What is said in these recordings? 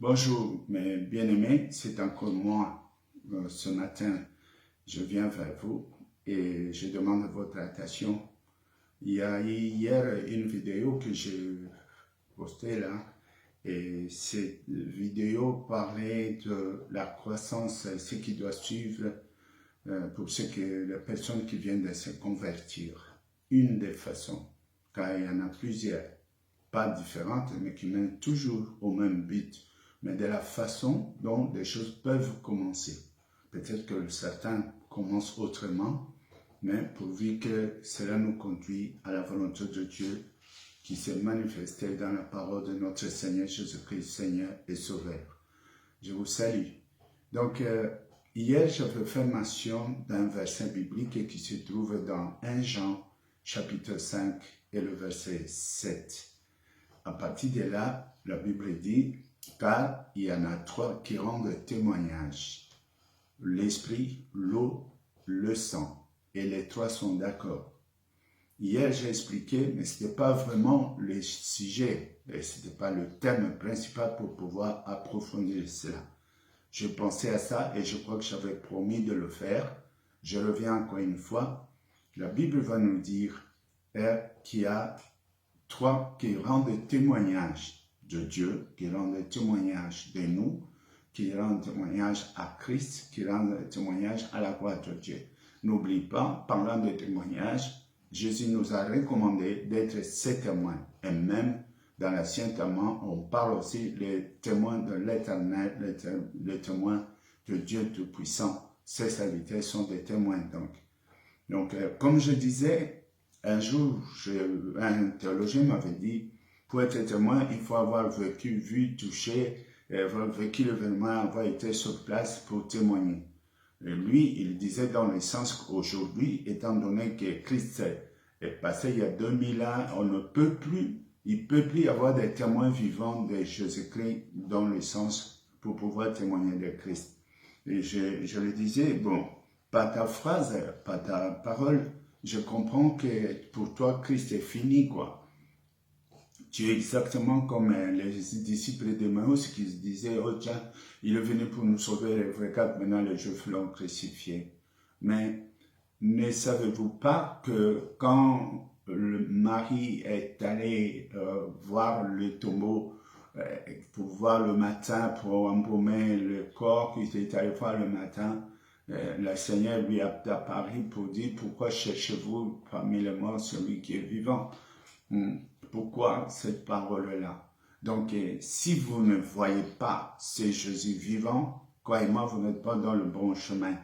Bonjour mes bien-aimés, c'est encore moi. Ce matin, je viens vers vous et je demande votre attention. Il y a eu hier une vidéo que j'ai postée là et cette vidéo parlait de la croissance, ce qui doit suivre pour les personnes qui viennent de se convertir. Une des façons, car il y en a plusieurs, pas différentes, mais qui mènent toujours au même but, mais de la façon dont les choses peuvent commencer. Peut-être que certains commencent autrement, mais pourvu que cela nous conduit à la volonté de Dieu qui s'est manifestée dans la parole de notre Seigneur Jésus-Christ, Seigneur et Sauveur. Je vous salue. Donc, hier, j'avais fait mention d'un verset biblique qui se trouve dans 1 Jean, chapitre 5 et le verset 7. À partir de là, la Bible dit, car il y en a trois qui rendent témoignage. L'esprit, l'eau, le sang. Et les trois sont d'accord. Hier, j'ai expliqué, mais ce n'était pas vraiment le sujet, et ce n'était pas le thème principal pour pouvoir approfondir cela. Je pensais à ça et je crois que j'avais promis de le faire. Je reviens encore une fois. La Bible va nous dire qu'il y a trois qui rendent témoignage de Dieu, qui rendent témoignage de nous, qui rendent témoignage à Christ, qui rendent témoignage à la gloire de Dieu. N'oublie pas, parlant de témoignage, Jésus nous a recommandé d'être ses témoins. Et même dans l'Ancien Testament, on parle aussi les témoins de l'Éternel, les témoins de Dieu Tout-Puissant. Ces serviteurs sont des témoins donc. Comme je disais, un jour, un théologien m'avait dit, pour être témoin, il faut avoir vécu, vu, touché, avoir vécu l'événement, avoir été sur place pour témoigner. Et lui, il disait dans le sens qu'aujourd'hui, étant donné que Christ est passé il y a 2000 ans, il ne peut plus y avoir des témoins vivants de Jésus-Christ dans le sens pour pouvoir témoigner de Christ. Et je lui disais, bon, par ta phrase, par ta parole, je comprends que pour toi, Christ est fini, quoi. Tu es exactement comme les disciples d'Emmaüs qui se disaient, oh tiens, il est venu pour nous sauver, les regarde, maintenant les Juifs l'ont crucifié. Mais ne savez-vous pas que quand Marie est allée voir le tombeau, pour voir le matin, pour embaumer le corps qui était allé voir le matin, le Seigneur lui a apparu pour dire, pourquoi cherchez-vous parmi les morts celui qui est vivant? Pourquoi cette parole-là? Donc, si vous ne voyez pas ce Jésus vivant, croyez-moi, vous n'êtes pas dans le bon chemin.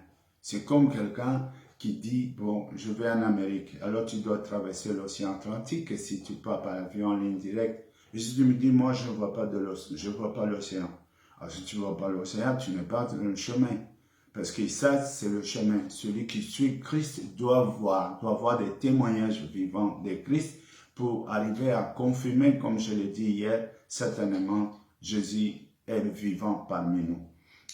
C'est comme quelqu'un qui dit, bon, je vais en Amérique, alors tu dois traverser l'océan Atlantique, et si tu pars par avion en ligne directe, et si tu me dis, moi, je ne vois pas l'océan. Alors, si tu ne vois pas l'océan, tu n'es pas dans le chemin. Parce que ça, c'est le chemin. Celui qui suit Christ doit voir des témoignages vivants de Christ pour arriver à confirmer, comme je l'ai dit hier, certainement, Jésus est vivant parmi nous.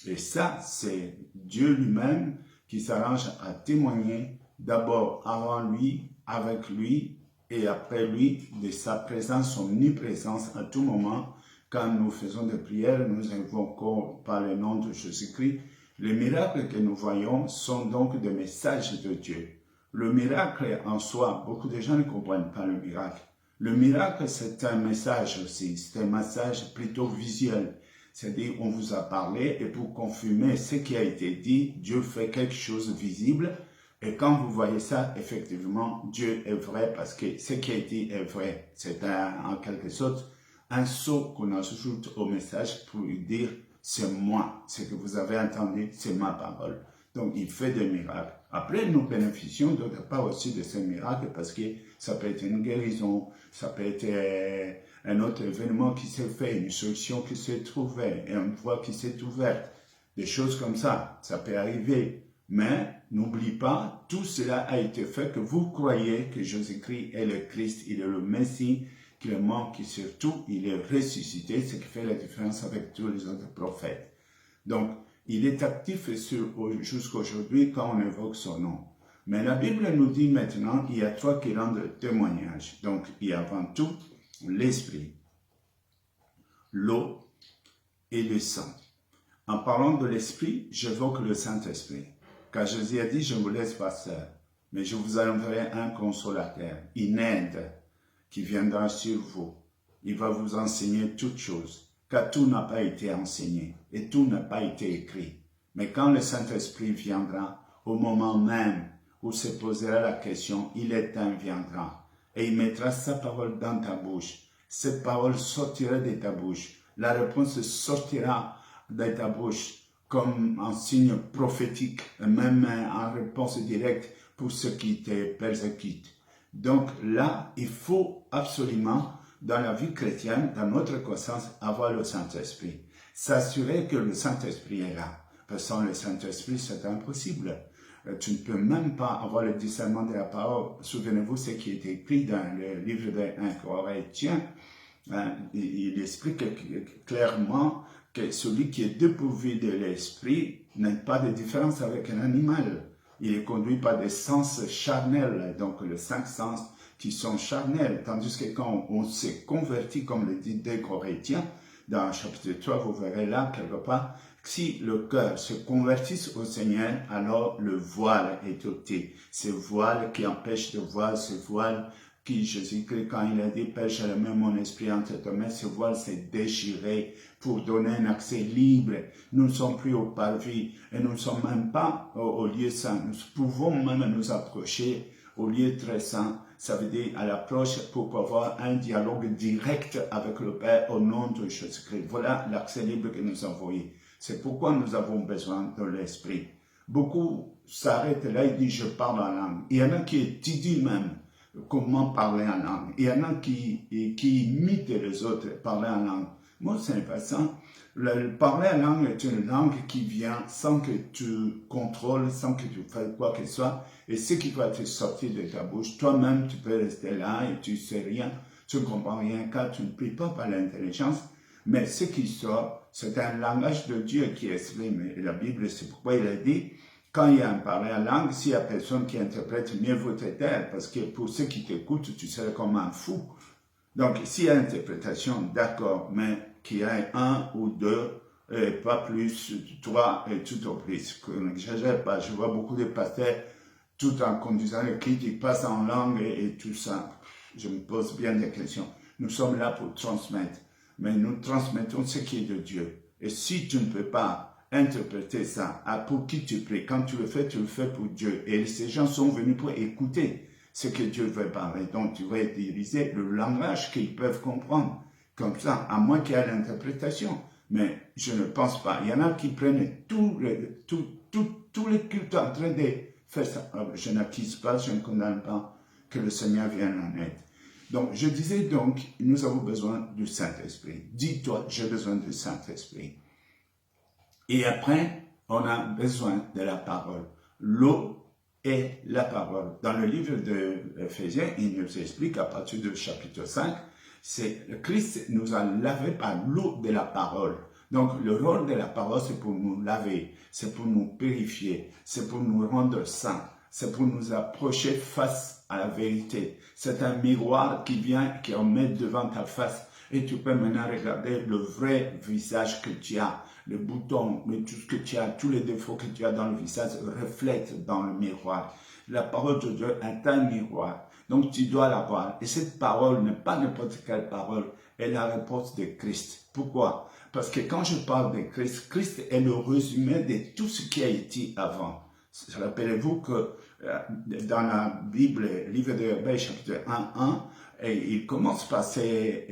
Et ça, c'est Dieu lui-même qui s'arrange à témoigner d'abord avant lui, avec lui, et après lui, de sa présence, son omniprésence à tout moment. Quand nous faisons des prières, nous invoquons par le nom de Jésus-Christ. Les miracles que nous voyons sont donc des messages de Dieu. Le miracle en soi, beaucoup de gens ne comprennent pas le miracle. Le miracle, c'est un message aussi, c'est un message plutôt visuel. C'est-à-dire, on vous a parlé et pour confirmer ce qui a été dit, Dieu fait quelque chose de visible. Et quand vous voyez ça, effectivement, Dieu est vrai parce que ce qui a été est vrai. C'est en quelque sorte un sceau qu'on ajoute au message pour lui dire, c'est moi, ce que vous avez entendu, c'est ma parole. Donc, il fait des miracles. Après, nous bénéficions d'autre part aussi de ces miracles parce que ça peut être une guérison, ça peut être un autre événement qui s'est fait, une solution qui s'est trouvée, une voie qui s'est ouverte, des choses comme ça, ça peut arriver. Mais n'oublie pas, tout cela a été fait que vous croyez que Jésus-Christ est le Christ, il est le Messie, qu'il est mort, qui surtout, il est ressuscité, ce qui fait la différence avec tous les autres prophètes. Donc, il est actif jusqu'à aujourd'hui quand on évoque son nom. Mais la Bible nous dit maintenant qu'il y a trois qui rendent témoignage. Donc, il y a avant tout l'esprit, l'eau et le sang. En parlant de l'Esprit, j'évoque le Saint-Esprit. Car Jésus a dit, je ne vous laisse pas seul, mais je vous enverrai un consolateur, une aide qui viendra sur vous. Il va vous enseigner toutes choses, car tout n'a pas été enseigné et tout n'a pas été écrit. Mais quand le Saint-Esprit viendra, au moment même où se posera la question, il est un viendra, et il mettra sa parole dans ta bouche. Cette parole sortira de ta bouche. La réponse sortira de ta bouche comme un signe prophétique, même en réponse directe pour ceux qui te persécutent. Donc là, il faut absolument, dans la vie chrétienne, dans notre conscience, avoir le Saint-Esprit. S'assurer que le Saint-Esprit est là. Parce que sans le Saint-Esprit, c'est impossible. Tu ne peux même pas avoir le discernement de la parole. Souvenez-vous ce qui est écrit dans le livre de 1 Corinthiens. Il explique clairement que celui qui est dépourvu de l'esprit n'a pas de différence avec un animal. Il est conduit par des sens charnels, donc les 5 sens qui sont charnels. Tandis que quand on s'est converti, comme le dit 2 Corinthiens, dans le chapitre 3, vous verrez là, quelque part, si le cœur se convertisse au Seigneur, alors le voile est ôté. Ce voile qui empêche de voir, ce voile qui, Jésus-Christ, quand il a dit, Père, je remets mon esprit entre tes mains, ce voile s'est déchiré pour donner un accès libre. Nous ne sommes plus au parvis et nous ne sommes même pas au lieu saint. Nous pouvons même nous approcher au lieu très saint. Ça veut dire à l'approche pour avoir un dialogue direct avec le Père au nom de Jésus-Christ. Voilà l'accès libre que nous avons eu. C'est pourquoi nous avons besoin de l'esprit. Beaucoup s'arrêtent là et disent, je parle en langue. Il y en a qui étudient même comment parler en langue. Il y en a qui imitent les autres parler en langue. Moi, c'est intéressant. Parler en langue est une langue qui vient sans que tu contrôles, sans que tu fasses quoi que ce soit. Et ce qui va te sortir de ta bouche, toi-même, tu peux rester là et tu ne sais rien, tu ne comprends rien, car tu ne pries pas par l'intelligence. Mais ce qui sort, c'est un langage de Dieu qui exprime. Et la Bible, c'est pourquoi il a dit, quand il y a un parler en langue, s'il y a personne qui interprète, mieux vaut te taire, parce que pour ceux qui t'écoutent, tu serais comme un fou. Donc, s'il y a interprétation, d'accord, mais qu'il y ait un ou deux, pas plus, 3 et tout au plus. Je n'exagère pas, je vois beaucoup de pasteurs, tout en conduisant le culte, ils passent en langue et tout ça. Je me pose bien des questions. Nous sommes là pour transmettre, mais nous transmettons ce qui est de Dieu. Et si tu ne peux pas interpréter ça, pour qui tu pries, quand tu le fais pour Dieu. Et ces gens sont venus pour écouter ce que Dieu veut parler. Donc, tu vas utiliser le langage qu'ils peuvent comprendre. Comme ça, à moins qu'il y ait l'interprétation. Mais je ne pense pas. Il y en a qui prennent tous les cultes en train de faire ça. Je n'accuse pas, je ne condamne pas que le Seigneur vienne en aide. Donc, je disais donc, nous avons besoin du Saint-Esprit. Dis-toi, j'ai besoin du Saint-Esprit. Et après, on a besoin de la parole. L'eau est la parole. Dans le livre d'Éphésiens, il nous explique à partir du chapitre 5, c'est le Christ nous a lavé par l'eau de la parole. Donc, le rôle de la parole, c'est pour nous laver, c'est pour nous purifier, c'est pour nous rendre saints, c'est pour nous approcher face à la vérité. C'est un miroir qui vient, qui en met devant ta face. Et tu peux maintenant regarder le vrai visage que tu as, le bouton, tout ce que tu as, tous les défauts que tu as dans le visage reflètent dans le miroir. La parole de Dieu est un miroir. Donc tu dois l'avoir. Et cette parole n'est pas n'importe quelle parole, elle est la réponse de Christ. Pourquoi? Parce que quand je parle de Christ, Christ est le résumé de tout ce qui a été avant. Rappelez-vous que dans la Bible, livre de Hébreux, chapitre 1, et il commence par cette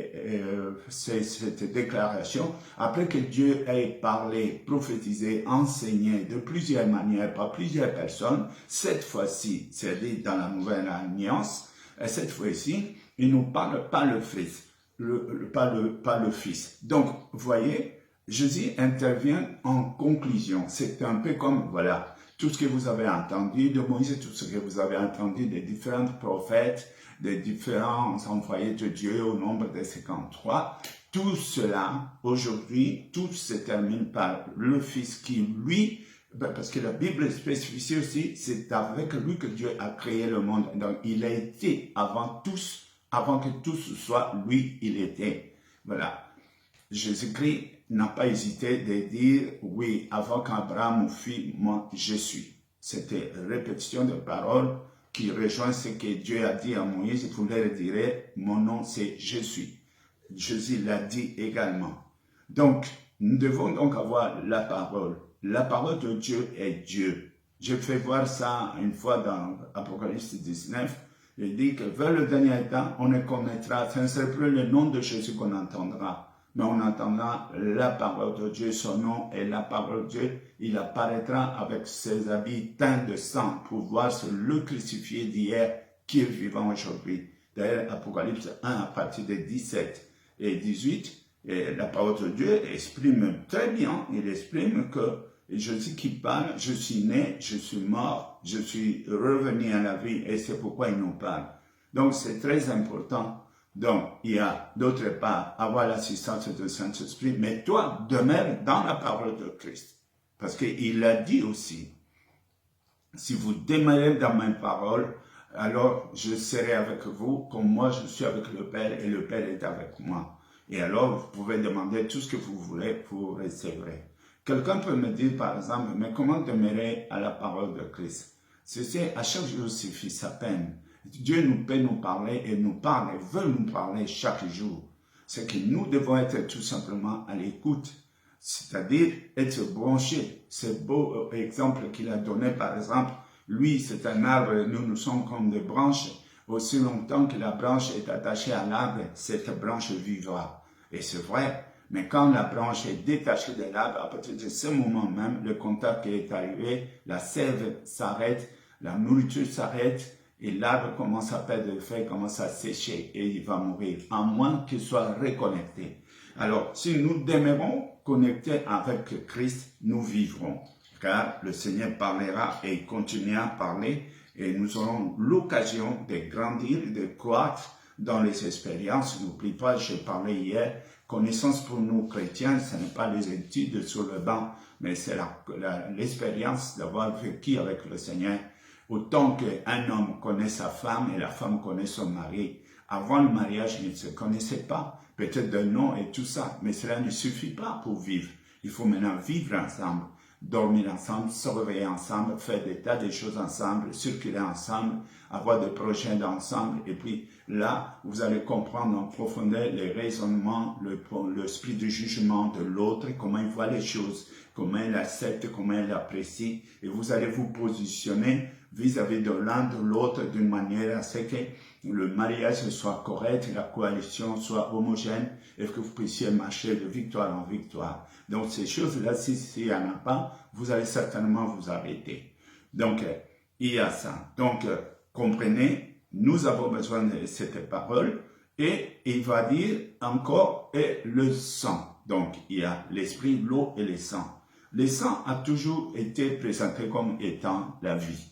déclaration, après que Dieu ait parlé, prophétisé, enseigné de plusieurs manières par plusieurs personnes, cette fois-ci, c'est-à-dire dans la Nouvelle Alliance, cette fois-ci, il nous parle pas le Fils, pas le Fils. Donc, vous voyez, Jésus intervient en conclusion. C'est un peu comme, voilà, tout ce que vous avez entendu de Moïse, tout ce que vous avez entendu des différents prophètes, des différents envoyés de Dieu au nombre de 53, tout cela, aujourd'hui, tout se termine par le Fils qui, lui, parce que la Bible spécifie aussi, c'est avec lui que Dieu a créé le monde. Donc, il a été avant tous, avant que tous soient, lui, il était. Voilà. Jésus-Christ n'a pas hésité de dire, oui, avant qu'Abraham fût, moi, je suis. C'était répétition de paroles qui rejoint ce que Dieu a dit à Moïse. Vous leur direz, mon nom c'est je suis. Jésus l'a dit également. Donc, nous devons donc avoir la parole. La parole de Dieu est Dieu. Je fais voir ça une fois dans Apocalypse 19. Il dit que vers le dernier temps, on ne connaîtra, ce ne sera plus le nom de Jésus qu'on entendra, mais on entendra la parole de Dieu, son nom est la parole de Dieu. Il apparaîtra avec ses habits teints de sang pour voir le crucifié d'hier qui est vivant aujourd'hui. D'ailleurs, Apocalypse 1 à partir de 17 et 18, et la parole de Dieu exprime très bien, il exprime que Jésus qui parle, je suis né, je suis mort, je suis revenu à la vie et c'est pourquoi il nous parle. Donc c'est très important. Donc il y a d'autre part avoir l'assistance du Saint-Esprit, mais toi demeure dans la parole de Christ. Parce qu'il l'a dit aussi, si vous demeurez dans mes paroles, alors je serai avec vous comme moi je suis avec le Père et le Père est avec moi. Et alors vous pouvez demander tout ce que vous voulez, vous recevrez. Quelqu'un peut me dire par exemple, mais comment demeurer à la parole de Christ? C'est à chaque jour suffit sa peine. Dieu nous peut nous parler et nous parle et veut nous parler chaque jour. C'est que nous devons être tout simplement à l'écoute, c'est-à-dire être branchés. C'est beau exemple qu'il a donné par exemple. Lui, c'est un arbre, nous sommes comme des branches. Aussi longtemps que la branche est attachée à l'arbre, cette branche vivra. Et c'est vrai. Mais quand la branche est détachée de l'arbre, à partir de ce moment même, le contact est arrivé, la sève s'arrête, la nourriture s'arrête, et l'arbre commence à perdre de feuilles, commence à sécher, et il va mourir, à moins qu'il soit reconnecté. Alors, si nous demeurons connectés avec Christ, nous vivrons, car le Seigneur parlera et il continuera à parler, et nous aurons l'occasion de grandir, de croître dans les expériences. N'oublie pas, j'ai parlé hier, connaissance pour nous chrétiens, ce n'est pas les études sur le banc, mais c'est l'expérience d'avoir vécu avec le Seigneur. Autant qu'un homme connaît sa femme et la femme connaît son mari. Avant le mariage, ils ne se connaissaient pas, peut-être de nom et tout ça, mais cela ne suffit pas pour vivre. Il faut maintenant vivre ensemble, dormir ensemble, se réveiller ensemble, faire des tas de choses ensemble, circuler ensemble, avoir des projets ensemble, et puis là, vous allez comprendre en profondeur les raisonnements, l'esprit de jugement de l'autre, comment il voit les choses, comment il accepte, comment il apprécie, et vous allez vous positionner vis-à-vis de l'un de l'autre d'une manière à ce que le mariage soit correct, la coalition soit homogène, et que vous puissiez marcher de victoire en victoire. Donc ces choses-là, s'il n'y en a pas, vous allez certainement vous arrêter. Donc, il y a ça. Donc, comprenez, nous avons besoin de cette parole, et il va dire encore, et le sang. Donc, il y a l'esprit, l'eau et le sang. Le sang a toujours été présenté comme étant la vie.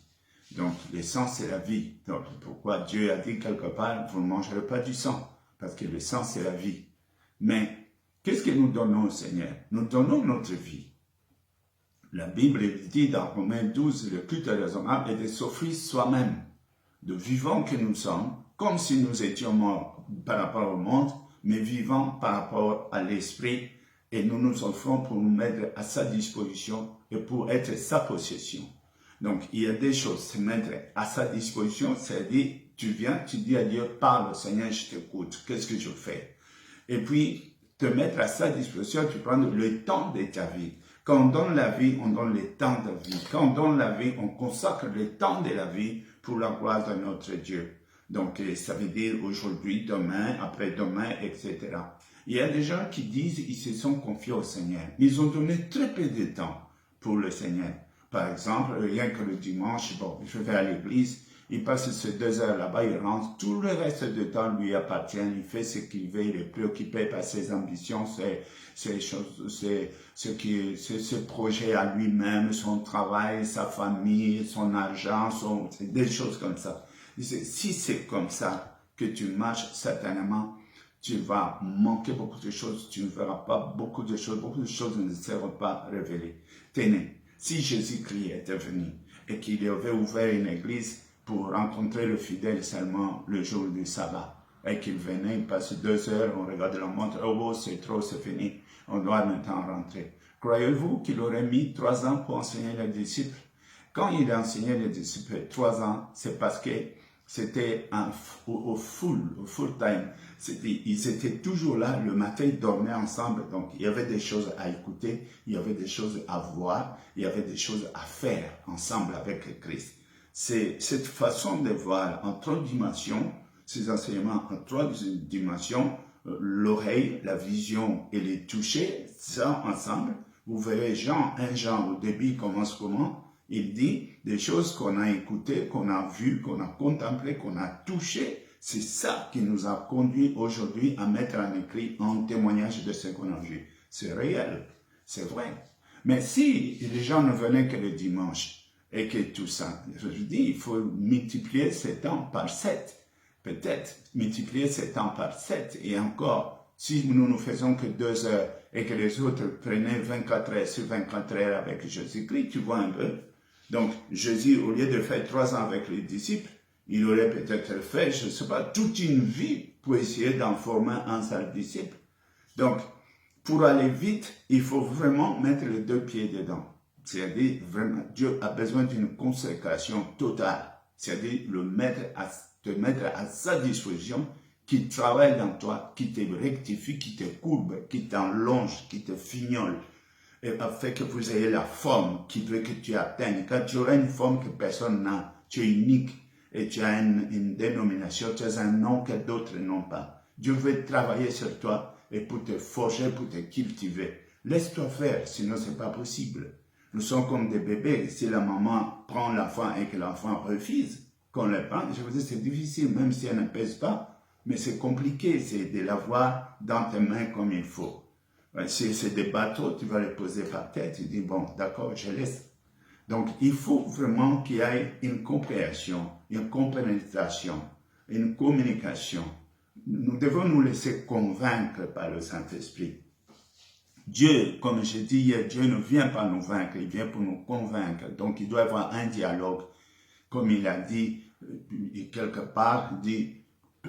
Donc, le sang, c'est la vie. Donc, pourquoi Dieu a dit quelque part, vous ne mangerez pas du sang, parce que le sang, c'est la vie. Mais, qu'est-ce que nous donnons au Seigneur? Nous donnons notre vie. La Bible dit dans Romains 12, le culte raisonnable est de s'offrir soi-même, de vivants que nous sommes, comme si nous étions morts par rapport au monde, mais vivants par rapport à l'esprit, et nous nous offrons pour nous mettre à sa disposition et pour être sa possession. Donc, il y a des choses, se mettre à sa disposition, c'est-à-dire, tu viens, tu dis à Dieu, parle, Seigneur, je t'écoute, qu'est-ce que je fais? Et puis, te mettre à sa disposition, tu prends le temps de ta vie. Quand on donne la vie, on donne le temps de vie. Quand on donne la vie, on consacre le temps de la vie pour la gloire de notre Dieu. Donc, ça veut dire aujourd'hui, demain, après-demain, etc. Il y a des gens qui disent ils se sont confiés au Seigneur. Ils ont donné très peu de temps pour le Seigneur. Par exemple, rien que le dimanche, bon, je vais à l'église, il passe ces 2 heures là-bas, il rentre, tout le reste du temps lui appartient, il fait ce qu'il veut, il est préoccupé par ses ambitions, ses projets à lui-même, son travail, sa famille, son argent, des choses comme ça. Si c'est comme ça que tu marches, certainement, tu vas manquer beaucoup de choses, tu ne verras pas beaucoup de choses ne seront pas révélées. Tenez. Si Jésus-Christ était venu et qu'il avait ouvert une église pour rencontrer le fidèle seulement le jour du sabbat, et qu'il venait, il passe 2 heures, on regarde la montre, oh, c'est trop, c'est fini, on doit maintenant rentrer. Croyez-vous qu'il aurait mis 3 ans pour enseigner les disciples? Quand il a enseigné les disciples 3 ans, c'est parce que c'était au full time. Ils étaient toujours là, le matin, ils dormaient ensemble. Donc, il y avait des choses à écouter, il y avait des choses à voir, il y avait des choses à faire ensemble avec le Christ. C'est cette façon de voir en 3 dimensions, ces enseignements en 3 dimensions, l'oreille, la vision et les toucher, ça ensemble. Vous verrez un Jean au début commence comment? Il dit des choses qu'on a écoutées, qu'on a vues, qu'on a contemplées, qu'on a touchées. C'est ça qui nous a conduit aujourd'hui à mettre en écrit un témoignage de ce qu'on a vu. C'est réel, c'est vrai. Mais si les gens ne venaient que le dimanche et que tout ça, je dis, il faut multiplier ces temps par 7. Peut-être multiplier ces temps par 7 et encore, si nous ne faisons que 2 heures et que les autres prenaient 24 heures sur 24 heures avec Jésus-Christ, tu vois un peu. Donc, Jésus, au lieu de faire 3 ans avec les disciples, il aurait peut-être fait, je ne sais pas, toute une vie pour essayer d'en former un seul disciple. Donc, pour aller vite, il faut vraiment mettre les 2 pieds dedans. C'est-à-dire, vraiment, Dieu a besoin d'une consécration totale. C'est-à-dire, te mettre à sa disposition, qui travaille dans toi, qui te rectifie, qui te courbe, qui t'enlonge, qui te fignole, et afin que vous ayez la forme qu'il veut que tu atteignes. Quand tu auras une forme que personne n'a, tu es unique et tu as une dénomination, tu as un nom que d'autres n'ont pas. Dieu veut travailler sur toi et pour te forger, pour te cultiver. Laisse-toi faire, sinon c'est pas possible. Nous sommes comme des bébés. Si la maman prend l'enfant et que l'enfant refuse qu'on le prenne, je vous dis c'est difficile, même si elle ne pèse pas, mais c'est compliqué, c'est de l'avoir dans tes mains comme il faut. Si c'est des bateaux, tu vas les poser par terre, tu dis, bon, d'accord, je laisse. Donc, il faut vraiment qu'il y ait une compréhension, une compénétration, une communication. Nous devons nous laisser convaincre par le Saint-Esprit. Dieu, comme je dis hier, Dieu ne vient pas nous vaincre, il vient pour nous convaincre. Donc, il doit y avoir un dialogue. Comme il a dit quelque part, il dit,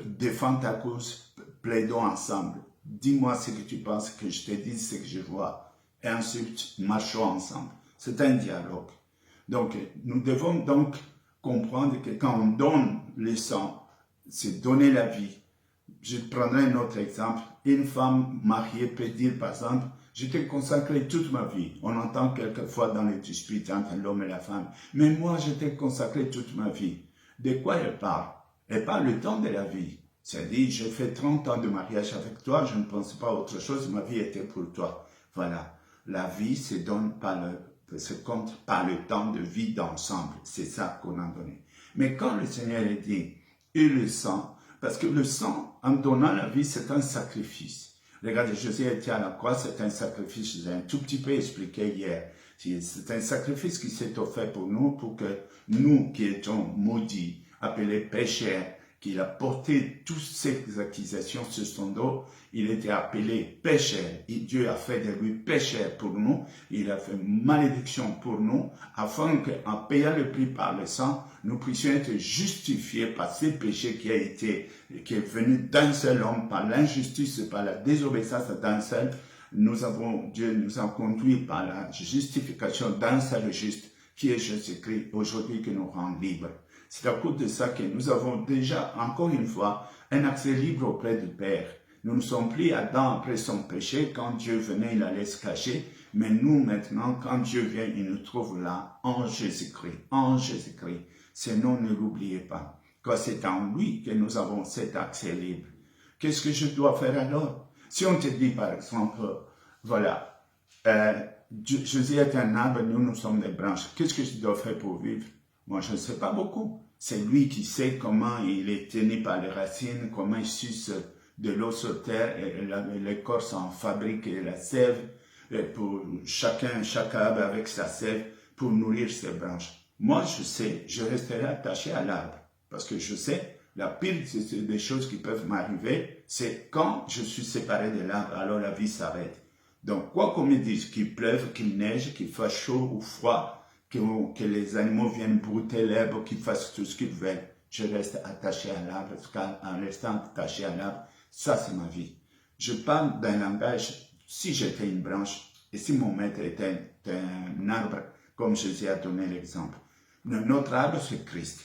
défends ta cause, plaidons ensemble. Dis-moi ce que tu penses, que je te dise ce que je vois. Et ensuite, marchons ensemble. C'est un dialogue. Donc, nous devons donc comprendre que quand on donne le sang, c'est donner la vie. Je prendrai un autre exemple. Une femme mariée peut dire, par exemple, je t'ai consacré toute ma vie. On entend quelquefois dans les disputes entre l'homme et la femme. Mais moi, je t'ai consacré toute ma vie. De quoi elle parle? Elle parle le temps de la vie. C'est-à-dire, j'ai fait 30 ans de mariage avec toi, je ne pense pas à autre chose, ma vie était pour toi. Voilà. La vie se compte par le temps de vie d'ensemble. C'est ça qu'on a donné. Mais quand le Seigneur a dit, et le sang, parce que le sang, en donnant la vie, c'est un sacrifice. Regardez, Jésus était à la croix, c'est un sacrifice, je vous ai un tout petit peu expliqué hier. C'est un sacrifice qui s'est offert pour nous, pour que nous qui étions maudits, appelés pécheurs, qu'il a porté toutes ces accusations sur son dos, il était appelé pécheur, et Dieu a fait de lui pécheur pour nous, il a fait malédiction pour nous, afin qu'en payant le prix par le sang, nous puissions être justifiés par ces péchés qui est venu d'un seul homme, par l'injustice, par la désobéissance d'un seul. Dieu nous a conduits par la justification d'un seul juste, qui est Jésus-Christ, aujourd'hui qui nous rend libres. C'est à cause de ça que nous avons déjà, encore une fois, un accès libre auprès du Père. Nous ne sommes plus Adam après son péché. Quand Dieu venait, il allait se cacher. Mais nous, maintenant, quand Dieu vient, il nous trouve là, en Jésus-Christ. En Jésus-Christ. Sinon, ne l'oubliez pas. Car c'est en lui que nous avons cet accès libre. Qu'est-ce que je dois faire alors? Si on te dit, par exemple, voilà, Jésus est un arbre, nous sommes des branches. Qu'est-ce que je dois faire pour vivre? Moi, je ne sais pas beaucoup. C'est lui qui sait comment il est tenu par les racines, comment il suce de l'eau sur terre, et l'écorce en fabrique la sève, et pour chaque arbre avec sa sève, pour nourrir ses branches. Moi, je sais, je resterai attaché à l'arbre, parce que je sais, la pire des choses qui peuvent m'arriver, c'est quand je suis séparé de l'arbre, alors la vie s'arrête. Donc, quoi qu'on me dise, qu'il pleuve, qu'il neige, qu'il fasse chaud ou froid, que les animaux viennent brouter l'herbe, qu'ils fassent tout ce qu'ils veulent. je reste attaché à l'arbre, en restant attaché à l'arbre, ça c'est ma vie. Je parle d'un langage, si j'étais une branche, et si mon maître était un arbre, comme Jésus a donné l'exemple. Notre arbre, c'est Christ.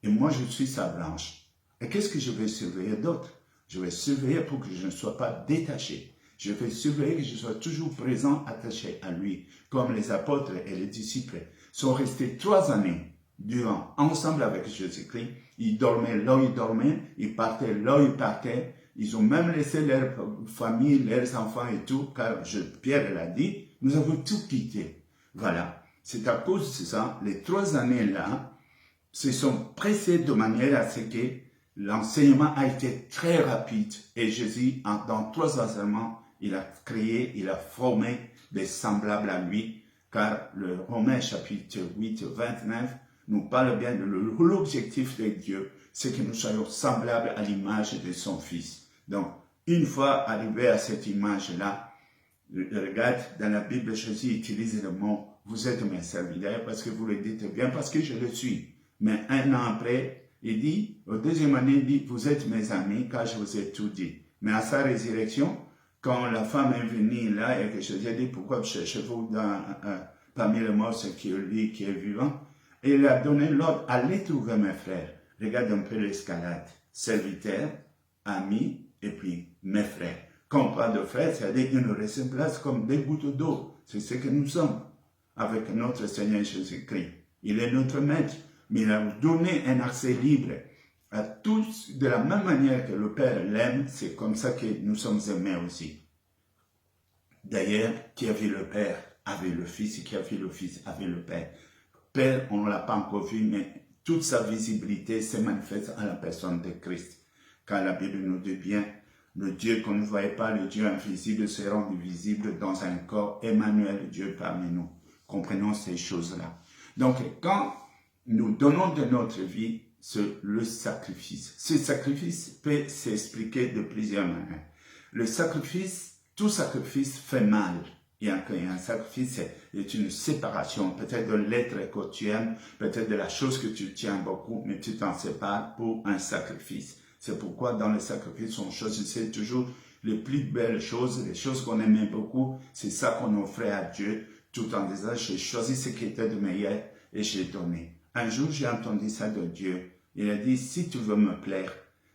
Et moi, je suis sa branche. Et qu'est-ce que je vais surveiller d'autre? Je vais surveiller pour que je ne sois pas détaché. Je vais surveiller que je sois toujours présent, attaché à lui. Comme les apôtres et les disciples sont restés 3 années durant, ensemble avec Jésus-Christ. Ils dormaient là où ils dormaient, ils partaient là où ils partaient. Ils ont même laissé leur famille, leurs enfants et tout, car Pierre l'a dit, nous avons tout quitté. Voilà. C'est à cause de ça, les 3 années-là se sont pressées de manière à ce que l'enseignement a été très rapide. Et Jésus, dans 3 enseignements, il a créé, il a formé des semblables à lui, car le Romains chapitre 8, 29 nous parle bien de l'objectif de Dieu, c'est que nous soyons semblables à l'image de son Fils. Donc, une fois arrivé à cette image-là, regarde, dans la Bible, Jésus utilise le mot « vous êtes mes serviteurs » parce que vous le dites bien, parce que je le suis. Mais 1 an après, il dit, au 2e année, il dit « vous êtes mes amis car je vous ai tout dit ». Mais à sa résurrection, quand la femme est venue là et que Jésus a dit « pourquoi cherchez-vous parmi les morts ce qui est lui qui est vivant ?» Et il a donné l'ordre « allez trouver mes frères ». Regarde un peu l'escalade. Serviteurs, amis et puis mes frères. Quand on parle de frères, c'est-à-dire qu'ils nous ressemblent comme des gouttes d'eau. C'est ce que nous sommes avec notre Seigneur Jésus-Christ. Il est notre maître, mais il a donné un accès libre à tous de la même manière que le Père l'aime. C'est comme ça que nous sommes aimés aussi. D'ailleurs, qui a vu le Père avait le Fils, et qui a vu le Fils avait le Père. Père, on ne l'a pas encore vu, mais toute sa visibilité se manifeste à la personne de Christ. Car la Bible nous dit bien, le Dieu qu'on ne voyait pas, le Dieu invisible, se rend visible dans un corps, Emmanuel, Dieu parmi nous. Comprenons ces choses-là. Donc, quand nous donnons de notre vie, c'est le sacrifice. Ce sacrifice peut s'expliquer de plusieurs manières. Le sacrifice, tout sacrifice fait mal. Il y a un sacrifice, c'est une séparation, peut-être de l'être que tu aimes, peut-être de la chose que tu tiens beaucoup, mais tu t'en sépares pour un sacrifice. C'est pourquoi dans le sacrifice, on choisissait toujours les plus belles choses, les choses qu'on aimait beaucoup. C'est ça qu'on offrait à Dieu, tout en disant, j'ai choisi ce qui était de meilleur et j'ai donné. Un jour, j'ai entendu ça de Dieu. Il a dit, si tu veux me plaire,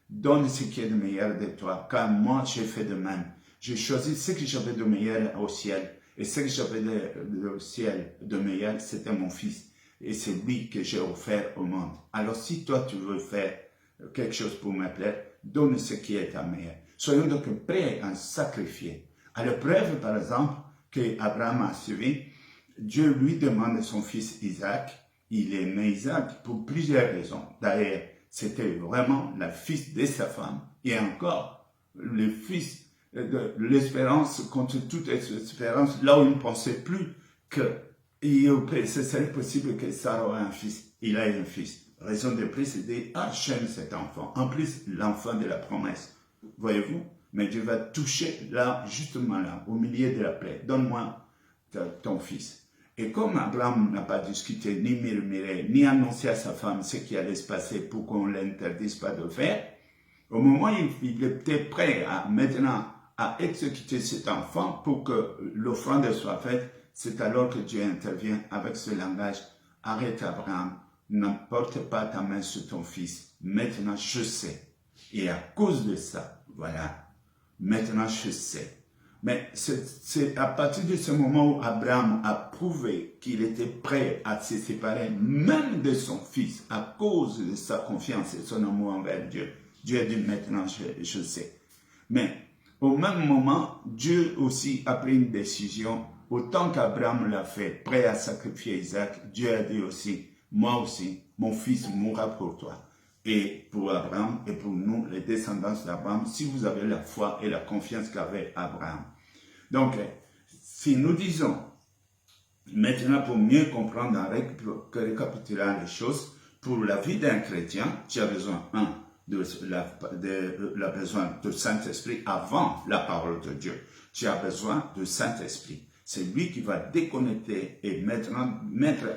donne ce qui est de meilleur de toi, car moi, j'ai fait de même. J'ai choisi ce que j'avais de meilleur au ciel. Et ce que j'avais au ciel de meilleur, c'était mon Fils. Et c'est lui que j'ai offert au monde. Alors, si toi, tu veux faire quelque chose pour me plaire, donne ce qui est à meilleur. Soyons donc prêts à sacrifier. À l'épreuve, par exemple, qu'Abraham a suivi, Dieu lui demande son fils Isaac. Il aimait Isaac pour plusieurs raisons. D'ailleurs, c'était vraiment le fils de sa femme. Et encore, le fils de l'espérance contre toute espérance, là où il ne pensait plus que ce serait possible que Sarah ait un fils. Il a un fils. Raison de plus, c'est de j'aime cet enfant. En plus, l'enfant de la promesse. Voyez-vous? Mais Dieu va toucher là, justement là, au milieu de la plaie. Donne-moi ton fils. Et comme Abraham n'a pas discuté, ni murmuré, ni annoncé à sa femme ce qui allait se passer pour qu'on ne l'interdise pas de faire, au moment où il était prêt maintenant à exécuter cet enfant pour que l'offrande soit faite, c'est alors que Dieu intervient avec ce langage. Arrête Abraham, n'emporte pas ta main sur ton fils. Maintenant je sais. Et à cause de ça, voilà, maintenant je sais. Mais c'est à partir de ce moment où Abraham a prouvé qu'il était prêt à se séparer même de son fils à cause de sa confiance et son amour envers Dieu. Dieu a dit maintenant je sais. Mais au même moment, Dieu aussi a pris une décision. Autant qu'Abraham l'a fait, prêt à sacrifier Isaac, Dieu a dit aussi, moi aussi, mon fils mourra pour toi. Et pour Abraham et pour nous, les descendants d'Abraham, si vous avez la foi et la confiance qu'avait Abraham. Donc, si nous disons, maintenant pour mieux comprendre en récapitulant les choses, pour la vie d'un chrétien, tu as besoin, besoin de Saint-Esprit avant la parole de Dieu. Tu as besoin de Saint-Esprit. C'est lui qui va déconnecter et mettre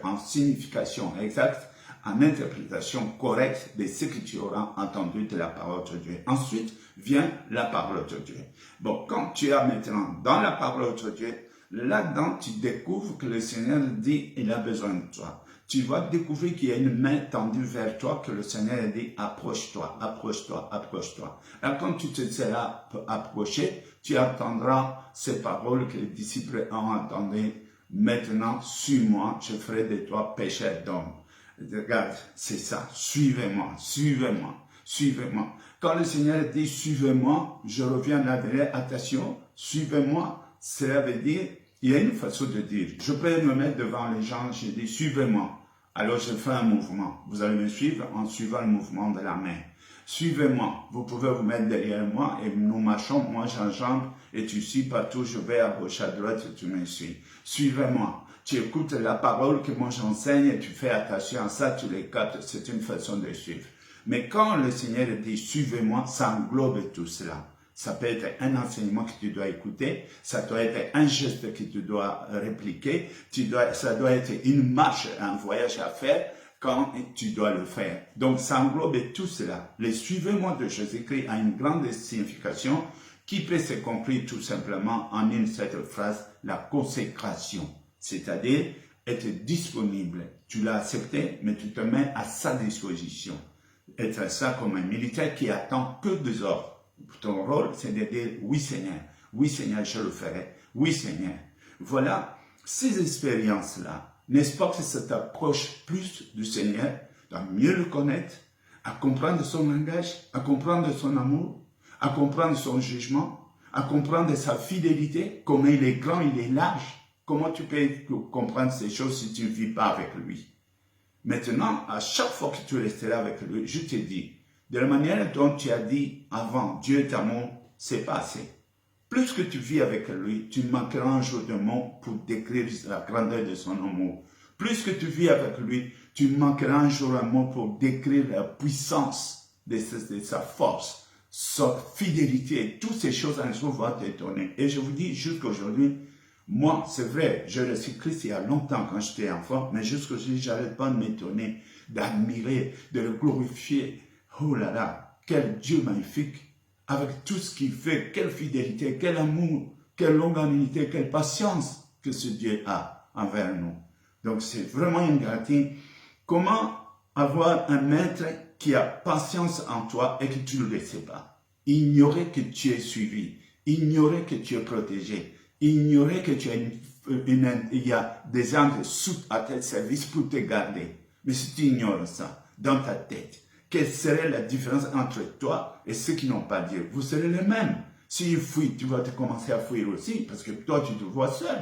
en signification exacte en interprétation correcte de ce que tu auras entendu de la parole de Dieu. Ensuite vient la parole de Dieu. Bon, quand tu es maintenant dans la parole de Dieu, là-dedans, tu découvres que le Seigneur dit, il a besoin de toi. Tu vas découvrir qu'il y a une main tendue vers toi, que le Seigneur dit, approche-toi, approche-toi, approche-toi. Là, quand tu te seras approché, tu entendras ces paroles que les disciples ont entendues. Maintenant, suis-moi, je ferai de toi pécheur d'hommes. Regarde, c'est ça, suivez-moi, suivez-moi, suivez-moi. Quand le Seigneur dit, suivez-moi, je reviens là-dedans, attention, suivez-moi, cela veut dire, il y a une façon de dire, je peux me mettre devant les gens, je dis, suivez-moi. Alors je fais un mouvement. Vous allez me suivre en suivant le mouvement de la main. Suivez-moi. Vous pouvez vous mettre derrière moi et nous marchons. Moi j'enjambe et tu suis partout. Je vais à gauche, à droite et tu me suis. Suivez-moi. Tu écoutes la parole que moi j'enseigne et tu fais attention à ça, tu les captes. C'est une façon de suivre. Mais quand le Seigneur dit suivez-moi, ça englobe tout cela. Ça peut être un enseignement que tu dois écouter, ça doit être un geste que tu dois répliquer, ça doit être une marche, un voyage à faire quand tu dois le faire. Donc ça englobe tout cela. Le suivez-moi de Jésus-Christ a une grande signification qui peut se comprendre tout simplement en une seule phrase, la consécration. C'est-à-dire être disponible. Tu l'as accepté, mais tu te mets à sa disposition. Être ça comme un militaire qui attend que des ordres. Ton rôle, c'est de dire oui Seigneur, je le ferai, oui Seigneur. Voilà, ces expériences-là, n'est-ce pas que ça t'approche plus du Seigneur, à mieux le connaître, à comprendre son langage, à comprendre son amour, à comprendre son jugement, à comprendre sa fidélité, comment il est grand, il est large. Comment tu peux comprendre ces choses si tu ne vis pas avec lui? Maintenant, à chaque fois que tu resteras avec lui, je te dis, de la manière dont tu as dit avant, Dieu est amour, c'est pas assez. Plus que tu vis avec lui, tu manqueras un jour de mots pour décrire la grandeur de son amour. Plus que tu vis avec lui, tu manqueras un jour un mot pour décrire la puissance de sa force, sa fidélité. Toutes ces choses un jour vont t'étonner. Et je vous dis, jusqu'aujourd'hui, moi, c'est vrai, je le suis Christ il y a longtemps quand j'étais enfant, mais jusqu'aujourd'hui, j'arrête pas de m'étonner, d'admirer, de le glorifier. Oh là là, quel Dieu magnifique, avec tout ce qu'il fait, quelle fidélité, quel amour, quelle longanimité, quelle patience que ce Dieu a envers nous. Donc c'est vraiment une gratitude. Comment avoir un maître qui a patience en toi et que tu ne le sais pas? Ignorer que tu es suivi, ignorer que tu es protégé, ignorer que tu as il y a des anges sous à tel service pour te garder. Mais si tu ignores ça dans ta tête, quelle serait la différence entre toi et ceux qui n'ont pas Dieu? Vous serez les mêmes. S'il fuit, tu vas te commencer à fuir aussi, parce que toi, tu te vois seul.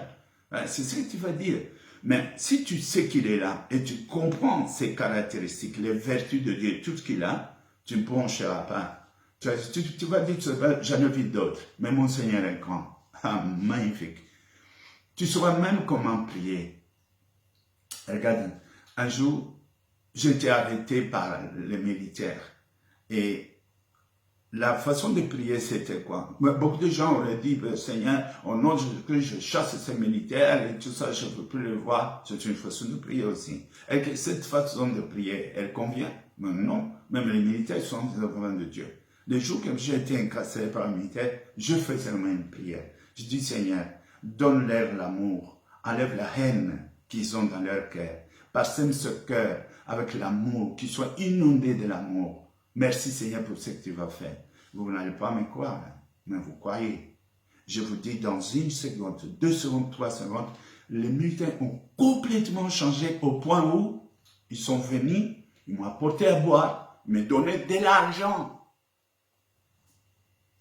C'est ce que tu vas dire. Mais si tu sais qu'il est là, et tu comprends ses caractéristiques, les vertus de Dieu, tout ce qu'il a, tu ne broncheras pas. Tu vas dire, j'en ai vu d'autres, mais mon Seigneur est grand. Ah, magnifique. Tu sauras même comment prier. Regarde, un jour, j'étais arrêté par les militaires. Et la façon de prier, c'était quoi? Beaucoup de gens auraient dit, Seigneur, au nom de Jésus-Christ, je chasse ces militaires et tout ça, je ne peux plus les voir. C'est une façon de prier aussi. Et que cette façon de prier, elle convient? Mais non, même les militaires sont des enfants de Dieu. Les jours que j'ai été incarcéré par un militaire, je fais seulement une prière. Je dis, Seigneur, donne-leur l'amour, enlève la haine qu'ils ont dans leur cœur. Parsème ce cœur avec l'amour, qu'ils soient inondés de l'amour. Merci Seigneur pour ce que tu vas faire. Vous n'allez pas me croire, mais vous croyez. Je vous dis, dans une seconde, 2 secondes, 3 secondes, les militaires ont complètement changé au point où ils sont venus, ils m'ont apporté à boire, ils m'ont donné de l'argent.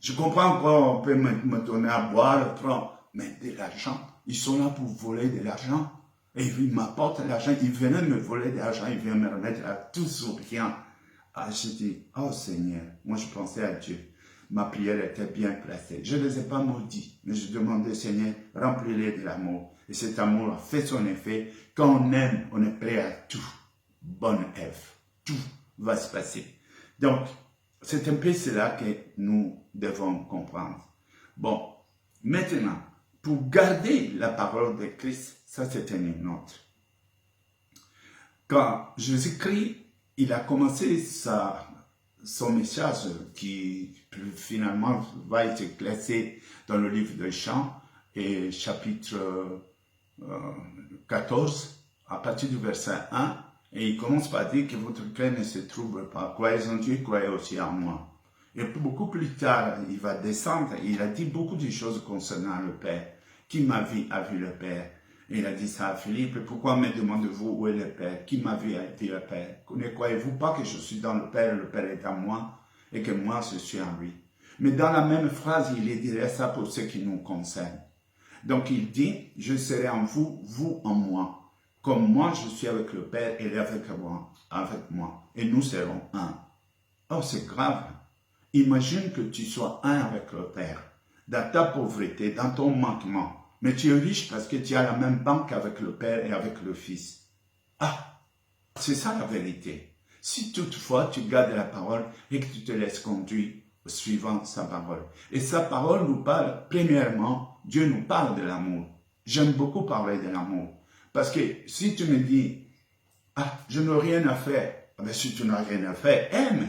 Je comprends pourquoi on peut me donner à boire, mais de l'argent. Ils sont là pour voler de l'argent. Et ils m'apportent l'argent, ils venaient me voler de l'argent, ils viennent me remettre à tout souriant. Ah, je dis, oh Seigneur, moi je pensais à Dieu. Ma prière était bien placée. Je ne les ai pas maudits, mais je demandais, Seigneur, remplis-les de l'amour. Et cet amour a fait son effet. Quand on aime, on est prêt à tout. Bonne Ève, tout va se passer. Donc, c'est un peu cela que nous devons comprendre. Bon, maintenant, pour garder la parole de Christ, ça c'est une autre. Quand Jésus-Christ, il a commencé son message qui finalement va être classé dans le livre de Jean, et chapitre 14, à partir du verset 1, et il commence par dire que votre cœur ne se trouble pas. Croyez en Dieu, croyez aussi en moi. Et beaucoup plus tard, il va descendre, il a dit beaucoup de choses concernant le Père. Qui m'a vu a vu le Père. Et il a dit ça à Philippe, pourquoi me demandez-vous où est le Père? Qui m'a vu a dit le Père. Ne croyez-vous pas que je suis dans le Père est en moi, et que moi je suis en lui? Mais dans la même phrase, il dirait ça pour ce qui nous concerne. Donc il dit, je serai en vous, vous en moi. Comme moi je suis avec le Père, il est avec moi. Et nous serons un. Oh, c'est grave. Imagine que tu sois un avec le Père, dans ta pauvreté, dans ton manquement. Mais tu es riche parce que tu as la même banque avec le Père et avec le Fils. Ah, c'est ça la vérité. Si toutefois tu gardes la parole et que tu te laisses conduire suivant sa parole. Et sa parole nous parle, premièrement, Dieu nous parle de l'amour. J'aime beaucoup parler de l'amour. Parce que si tu me dis, ah, je n'ai rien à faire, mais si tu n'as rien à faire, aime.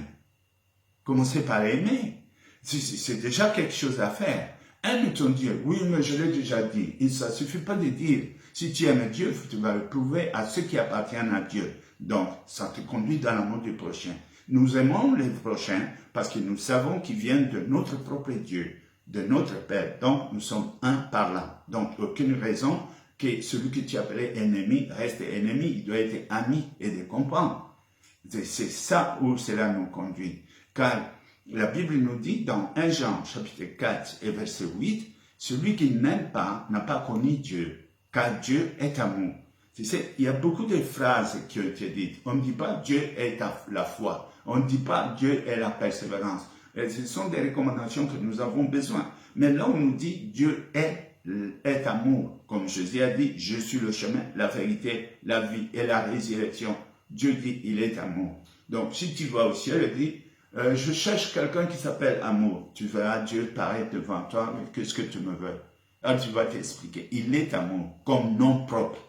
Commencez par aimer. C'est déjà quelque chose à faire. Aime ton Dieu. Oui, mais je l'ai déjà dit. Il ne suffit pas de dire. Si tu aimes Dieu, tu vas le prouver à ceux qui appartiennent à Dieu. Donc, ça te conduit dans l'amour du prochain. Nous aimons les prochains parce que nous savons qu'ils viennent de notre propre Dieu, de notre Père. Donc, nous sommes un par là. Donc, aucune raison que celui que tu appelais ennemi reste ennemi. Il doit être ami et de comprendre. C'est ça où cela nous conduit. Car la Bible nous dit dans 1 Jean chapitre 4 et verset 8, celui qui n'aime pas n'a pas connu Dieu, car Dieu est amour. Tu sais, il y a beaucoup de phrases qui ont été dites. On ne dit pas Dieu est la foi. On ne dit pas Dieu est la persévérance. Et ce sont des recommandations que nous avons besoin. Mais là, on nous dit Dieu est amour. Comme Jésus a dit, je suis le chemin, la vérité, la vie et la résurrection. Dieu dit, il est amour. Donc, si tu vas au ciel et dis, je cherche quelqu'un qui s'appelle amour. Tu verras Dieu paraître devant toi, qu'est-ce que tu me veux? Alors tu vas t'expliquer. Il est amour, comme nom propre.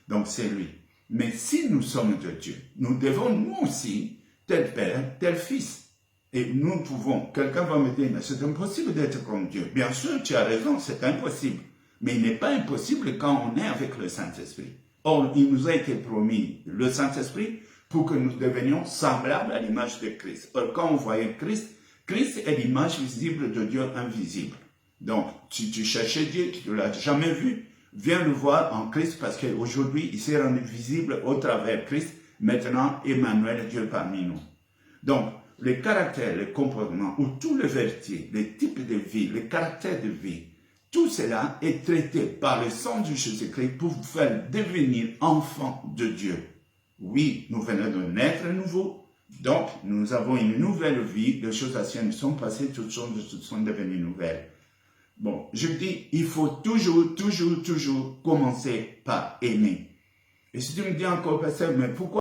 Donc c'est lui. Mais si nous sommes de Dieu, nous devons nous aussi, tel Père, tel Fils. Et nous pouvons, quelqu'un va me dire, mais c'est impossible d'être comme Dieu. Bien sûr, tu as raison, c'est impossible. Mais il n'est pas impossible quand on est avec le Saint-Esprit. Or, il nous a été promis le Saint-Esprit pour que nous devenions semblables à l'image de Christ. Or, quand on voyait Christ, Christ est l'image visible de Dieu invisible. Donc, si tu cherchais Dieu, tu ne l'as jamais vu, viens le voir en Christ parce qu'aujourd'hui, il s'est rendu visible au travers Christ. Maintenant, Emmanuel, Dieu parmi nous. Donc, les caractères, les comportements, ou tous les vertus, les types de vie, les caractères de vie, tout cela est traité par le sang de Jésus-Christ pour vous faire devenir enfant de Dieu. Oui, nous venons de naître à nouveau, donc nous avons une nouvelle vie, les choses anciennes sont passées, toutes choses sont devenues nouvelles. Bon, je dis, il faut toujours commencer par aimer. Et si tu me dis encore, pasteur, mais pourquoi